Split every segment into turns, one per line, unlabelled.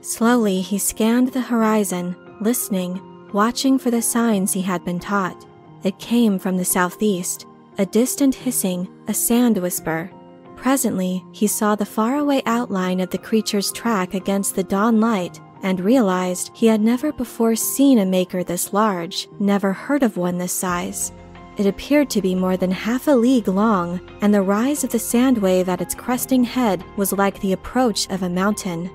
Slowly, he scanned the horizon, listening, watching for the signs he had been taught. It came from the southeast, a distant hissing, a sand whisper. Presently, he saw the faraway outline of the creature's track against the dawn light and realized he had never before seen a maker this large, never heard of one this size. It appeared to be more than half a league long, and the rise of the sand wave at its cresting head was like the approach of a mountain.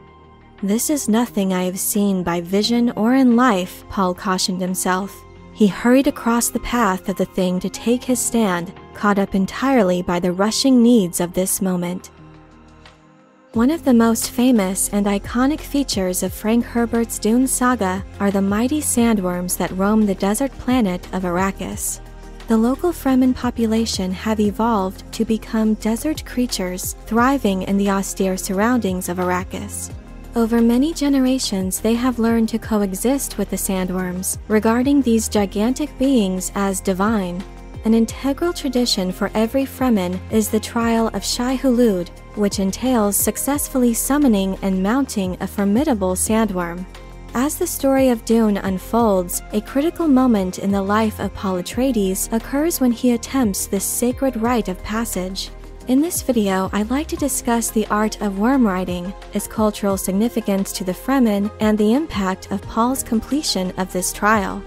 "This is nothing I have seen by vision or in life," Paul cautioned himself. He hurried across the path of the thing to take his stand, caught up entirely by the rushing needs of this moment. One of the most famous and iconic features of Frank Herbert's Dune saga are the mighty sandworms that roam the desert planet of Arrakis. The local Fremen population have evolved to become desert creatures, thriving in the austere surroundings of Arrakis. Over many generations, they have learned to coexist with the sandworms, regarding these gigantic beings as divine. An integral tradition for every Fremen is the trial of Shai Hulud, which entails successfully summoning and mounting a formidable sandworm. As the story of Dune unfolds, a critical moment in the life of Paul Atreides occurs when he attempts this sacred rite of passage. In this video, I'd like to discuss the art of worm riding, its cultural significance to the Fremen, and the impact of Paul's completion of this trial.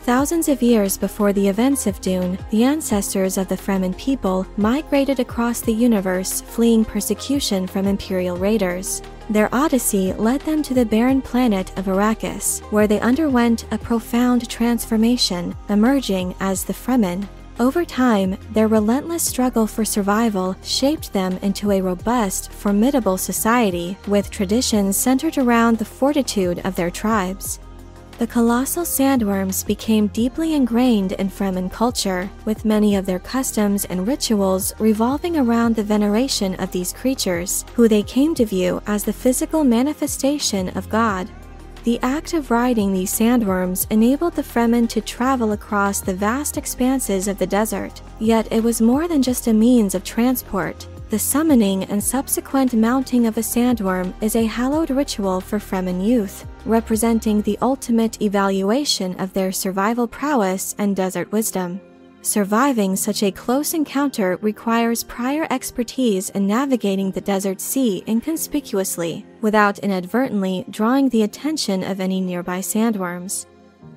Thousands of years before the events of Dune, the ancestors of the Fremen people migrated across the universe, fleeing persecution from Imperial raiders. Their odyssey led them to the barren planet of Arrakis, where they underwent a profound transformation, emerging as the Fremen. Over time, their relentless struggle for survival shaped them into a robust, formidable society with traditions centered around the fortitude of their tribes. The colossal sandworms became deeply ingrained in Fremen culture, with many of their customs and rituals revolving around the veneration of these creatures, who they came to view as the physical manifestation of God. The act of riding these sandworms enabled the Fremen to travel across the vast expanses of the desert, yet it was more than just a means of transport. The summoning and subsequent mounting of a sandworm is a hallowed ritual for Fremen youth, representing the ultimate evaluation of their survival prowess and desert wisdom. Surviving such a close encounter requires prior expertise in navigating the desert sea inconspicuously, without inadvertently drawing the attention of any nearby sandworms.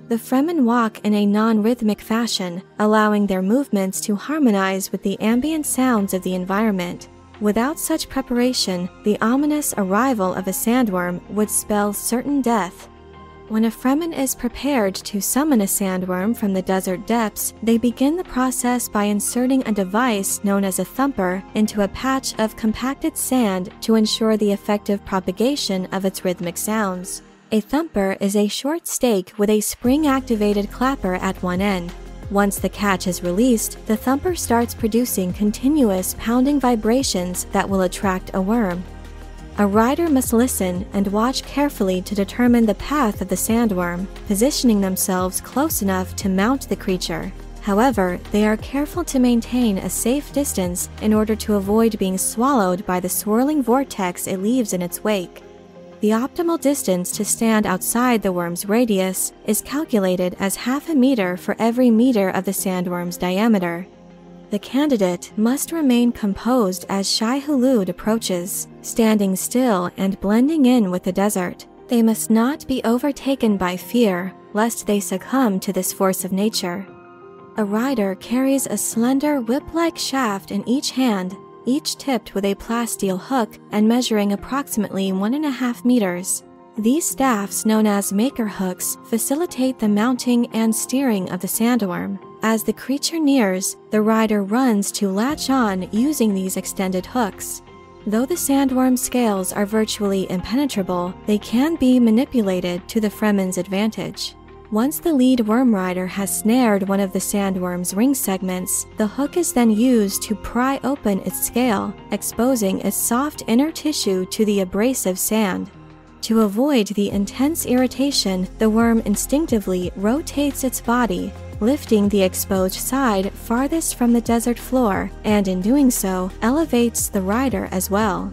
The Fremen walk in a non-rhythmic fashion, allowing their movements to harmonize with the ambient sounds of the environment. Without such preparation, the ominous arrival of a sandworm would spell certain death. When a Fremen is prepared to summon a sandworm from the desert depths, they begin the process by inserting a device known as a thumper into a patch of compacted sand to ensure the effective propagation of its rhythmic sounds. A thumper is a short stake with a spring-activated clapper at one end. Once the catch is released, the thumper starts producing continuous pounding vibrations that will attract a worm. A rider must listen and watch carefully to determine the path of the sandworm, positioning themselves close enough to mount the creature. However, they are careful to maintain a safe distance in order to avoid being swallowed by the swirling vortex it leaves in its wake. The optimal distance to stand outside the worm's radius is calculated as half a meter for every meter of the sandworm's diameter. The candidate must remain composed as Shai Hulud approaches, standing still and blending in with the desert. They must not be overtaken by fear, lest they succumb to this force of nature. A rider carries a slender whip-like shaft in each hand, each tipped with a plasteel hook and measuring approximately 1.5 meters. These staffs, known as maker hooks, facilitate the mounting and steering of the sandworm. As the creature nears, the rider runs to latch on using these extended hooks. Though the sandworm's scales are virtually impenetrable, they can be manipulated to the Fremen's advantage. Once the lead worm rider has snared one of the sandworm's ring segments, the hook is then used to pry open its scale, exposing its soft inner tissue to the abrasive sand. To avoid the intense irritation, the worm instinctively rotates its body, lifting the exposed side farthest from the desert floor, and in doing so, elevates the rider as well.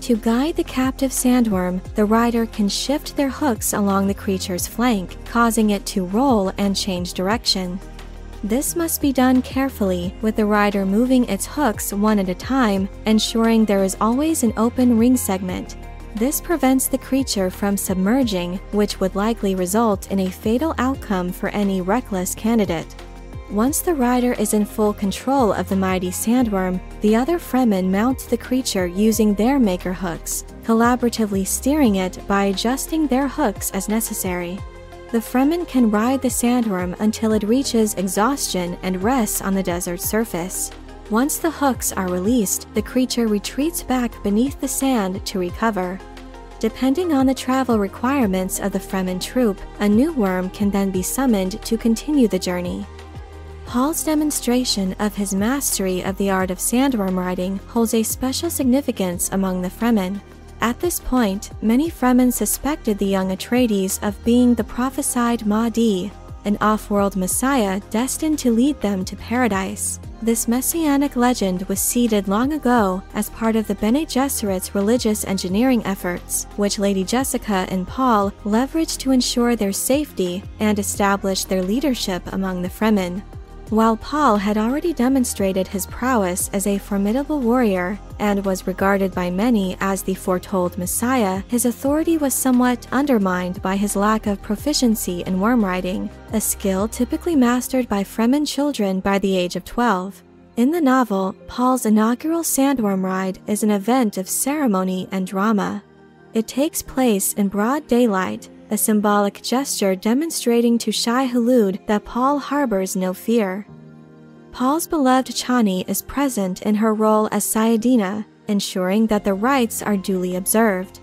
To guide the captive sandworm, the rider can shift their hooks along the creature's flank, causing it to roll and change direction. This must be done carefully, with the rider moving its hooks one at a time, ensuring there is always an open ring segment. This prevents the creature from submerging, which would likely result in a fatal outcome for any reckless candidate. Once the rider is in full control of the mighty sandworm, the other Fremen mount the creature using their maker hooks, collaboratively steering it by adjusting their hooks as necessary. The Fremen can ride the sandworm until it reaches exhaustion and rests on the desert surface. Once the hooks are released, the creature retreats back beneath the sand to recover. Depending on the travel requirements of the Fremen troop, a new worm can then be summoned to continue the journey. Paul's demonstration of his mastery of the art of sandworm riding holds a special significance among the Fremen. At this point, many Fremen suspected the young Atreides of being the prophesied Mahdi, an off-world messiah destined to lead them to paradise. This messianic legend was seeded long ago as part of the Bene Gesserit's religious engineering efforts, which Lady Jessica and Paul leveraged to ensure their safety and establish their leadership among the Fremen. While Paul had already demonstrated his prowess as a formidable warrior and was regarded by many as the foretold Messiah, his authority was somewhat undermined by his lack of proficiency in worm riding, a skill typically mastered by Fremen children by the age of 12. In the novel, Paul's inaugural sandworm ride is an event of ceremony and drama. It takes place in broad daylight, a symbolic gesture demonstrating to Shai Hulud that Paul harbors no fear. Paul's beloved Chani is present in her role as Sayadina, ensuring that the rites are duly observed.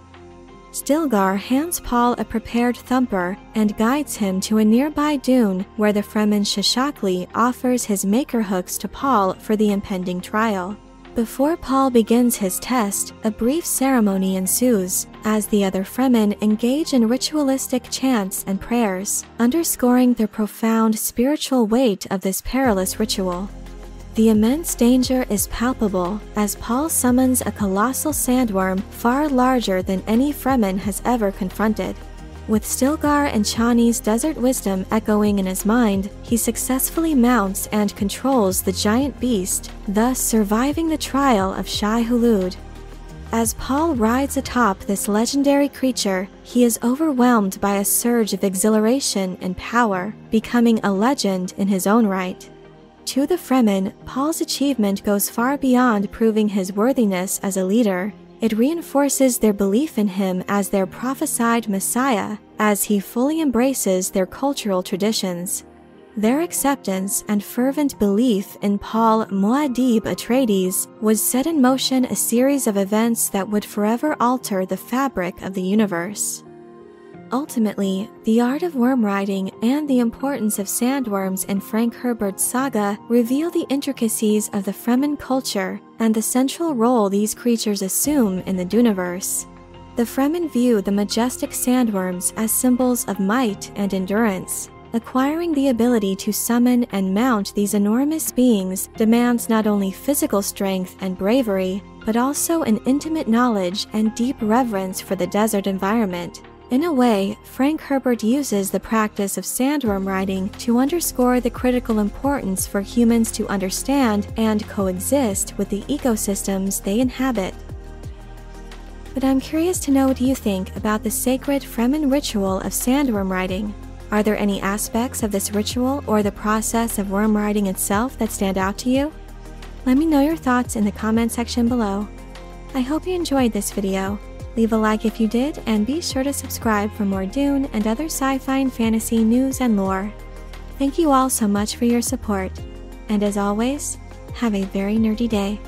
Stilgar hands Paul a prepared thumper and guides him to a nearby dune where the Fremen Shishakli offers his maker hooks to Paul for the impending trial. Before Paul begins his test, a brief ceremony ensues, as the other Fremen engage in ritualistic chants and prayers, underscoring the profound spiritual weight of this perilous ritual. The immense danger is palpable, as Paul summons a colossal sandworm far larger than any Fremen has ever confronted. With Stilgar and Chani's desert wisdom echoing in his mind, he successfully mounts and controls the giant beast, thus surviving the trial of Shai Hulud. As Paul rides atop this legendary creature, he is overwhelmed by a surge of exhilaration and power, becoming a legend in his own right. To the Fremen, Paul's achievement goes far beyond proving his worthiness as a leader. It reinforces their belief in him as their prophesied Messiah, as he fully embraces their cultural traditions. Their acceptance and fervent belief in Paul Muad'Dib Atreides would set in motion a series of events that would forever alter the fabric of the universe. Ultimately, the art of worm riding and the importance of sandworms in Frank Herbert's saga reveal the intricacies of the Fremen culture and the central role these creatures assume in the Duneverse. The Fremen view the majestic sandworms as symbols of might and endurance. Acquiring the ability to summon and mount these enormous beings demands not only physical strength and bravery, but also an intimate knowledge and deep reverence for the desert environment. In a way, Frank Herbert uses the practice of sandworm riding to underscore the critical importance for humans to understand and coexist with the ecosystems they inhabit. But I'm curious to know what you think about the sacred Fremen ritual of sandworm riding. Are there any aspects of this ritual or the process of worm riding itself that stand out to you? Let me know your thoughts in the comment section below. I hope you enjoyed this video. Leave a like if you did, and be sure to subscribe for more Dune and other sci-fi and fantasy news and lore. Thank you all so much for your support, and as always, have a very nerdy day.